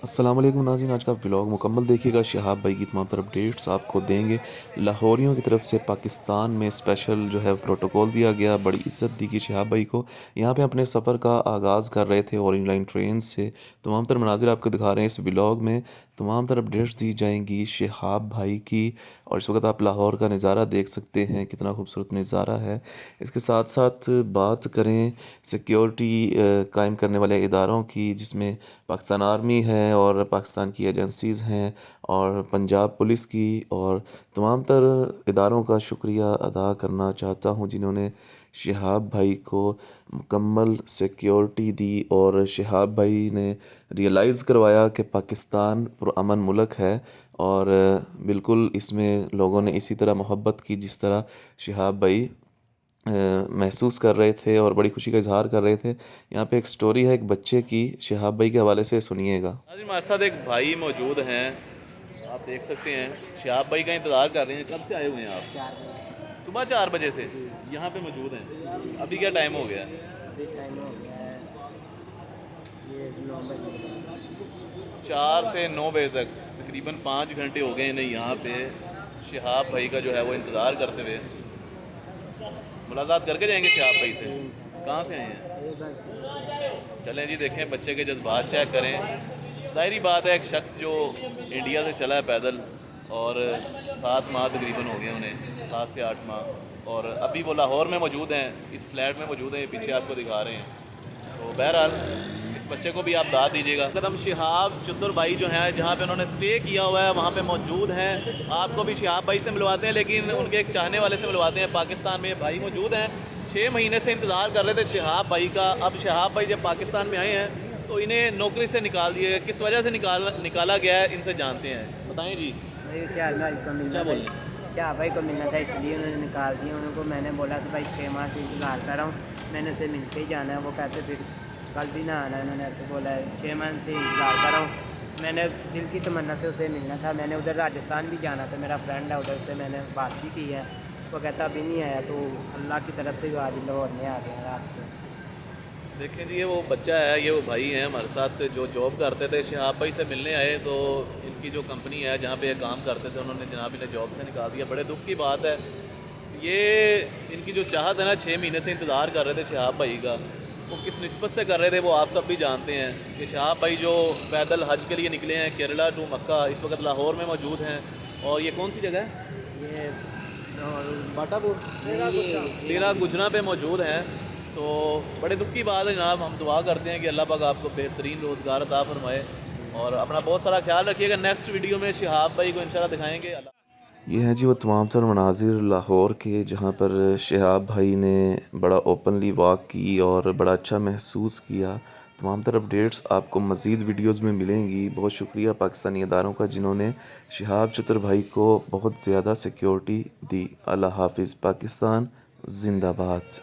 अस्सलाम वालेकुम नाज़रीन, आज का व्लॉग मुकम्मल देखिएगा। शहाब भाई की तमाम तरह अपडेट्स आपको देंगे। लाहौरियों की तरफ से पाकिस्तान में स्पेशल जो है प्रोटोकॉल दिया गया, बड़ी इज़्ज़त दी गई शहाब भाई को। यहाँ पे अपने सफ़र का आगाज़ कर रहे थे ऑरेंज लाइन ट्रेन से। तमाम तरह मनाज़िर आपको दिखा रहे हैं इस व्लॉग में। तमाम तरह अपडेट्स दी जाएंगी शहाब भाई की। और इस वक्त आप लाहौर का नज़ारा देख सकते हैं, कितना खूबसूरत नज़ारा है। इसके साथ साथ बात करें सिक्योरिटी कायम करने वाले इदारों की, जिसमें पाकिस्तान आर्मी है और पाकिस्तान की एजेंसीज़ हैं और पंजाब पुलिस की, और तमाम तर इदारों का शुक्रिया अदा करना चाहता हूँ जिन्होंने शहाब भाई को मुकम्मल सिक्योरिटी दी और शहाब भाई ने रियलाइज़ करवाया कि पाकिस्तान पुरअमन मुल्क है। और बिल्कुल इसमें लोगों ने इसी तरह मोहब्बत की जिस तरह शहाब भाई महसूस कर रहे थे और बड़ी खुशी का इजहार कर रहे थे। यहाँ पे एक स्टोरी है एक बच्चे की, शहाब भाई के हवाले से सुनिएगा। आज हमारे साथ एक भाई मौजूद हैं, आप देख सकते हैं। शहाब भाई का इंतज़ार कर रहे हैं। कब से आए हुए हैं आप? 4 बजे। सुबह 4 बजे से जी। यहाँ पे मौजूद हैं। अभी क्या टाइम हो गया है? अभी टाइम हो गया है ये 9 बजे। 4 से 9 बजे तक तकरीबन 5 घंटे हो गए इन्हें यहाँ पे शहाब भाई का जो है वो इंतज़ार करते हुए। मुलाकात करके जाएंगे शहाब भाई से। जी इंशाल्लाह। कहाँ से आए हैं? ये बस चलें जी, देखें बच्चे के जज्बात चेक करें। ज़ाहिरी बात है, एक शख्स जो इंडिया से चला है पैदल और 7 माह तकरीबन हो गए उन्हें, 7 से 8 माह, और अभी वो लाहौर में मौजूद हैं, इस फ्लैट में मौजूद हैं, ये पीछे आपको दिखा रहे हैं। तो बहरहाल इस बच्चे को भी आप दाद दीजिएगा। कदम शहाब चतुर भाई जो हैं, जहाँ पे उन्होंने स्टे किया हुआ है वहाँ पे मौजूद हैं। आपको भी शहाब भाई से मिलवाते हैं, लेकिन उनके एक चाहने वाले से मिलवाते हैं। पाकिस्तान में भाई मौजूद हैं, 6 महीने से इंतज़ार कर रहे थे शहाब भाई का। अब शहाब भाई जब पाकिस्तान में आए हैं तो इन्हें नौकरी से निकाल दिया गया। किस वजह से निकाला गया है, इनसे जानते हैं। बताएं जी। भाई शाह भाई को मिलना क्या था। बोल रहे हैं? शाह भाई को मिलना था इसलिए उन्होंने निकाल दिया। उनको मैंने बोला कि भाई 6 माह से इंतज़ार कर रहा हूँ, मैंने उसे मिल के ही जाना है। वो कहते फिर कल भी ना आना है। उन्होंने ऐसे बोला है 6 माह से इंतज़ार कर रहा हूँ। मैंने दिल की तमन्ना से उसे मिलना था। मैंने उधर राजस्थान भी जाना था, मेरा फ्रेंड है उधर से मैंने बात भी की है। वो कहता अभी नहीं आया, तो अल्लाह की तरफ से आज लाहौर में आ गया रात को। देखें जी, ये वो बच्चा है, ये वो भाई हैं हमारे साथ जो जॉब करते थे। शहाब भाई से मिलने आए तो इनकी जो कंपनी है जहाँ पे ये काम करते थे, उन्होंने जनाब इन्हें जॉब से निकाल दिया। बड़े दुख की बात है। ये इनकी जो चाहत है ना, 6 महीने से इंतज़ार कर रहे थे शहाब भाई का, वो किस निस्बत से कर रहे थे वो आप सब भी जानते हैं कि शहाब भाई जो पैदल हज के लिए निकले हैं केरला टू मक्का, इस वक्त लाहौर में मौजूद हैं। और ये कौन सी जगह है? ये और बाटापुर, ये डेरा गुजरा पे मौजूद हैं। तो बड़े दुख की बात है जनाब। हम दुआ करते हैं कि अल्लाह पाक आपको बेहतरीन रोज़गार अता फरमाए और अपना बहुत सारा ख्याल रखिएगा। नेक्स्ट वीडियो में शहाब भाई को इंशाल्लाह दिखाएंगे। ये हैं जी वो तमाम तर मनाजिर लाहौर के, जहाँ पर शहाब भाई ने बड़ा ओपनली वॉक की और बड़ा अच्छा महसूस किया। तमाम तर अपडेट्स आपको मज़ीद वीडियोज़ में मिलेंगी। बहुत शुक्रिया पाकिस्तानी अदारों का जिन्होंने शहाब चतुर भाई को बहुत ज़्यादा सिक्योरिटी दी। अल्लाह हाफिज़। पाकिस्तान जिंदाबाद।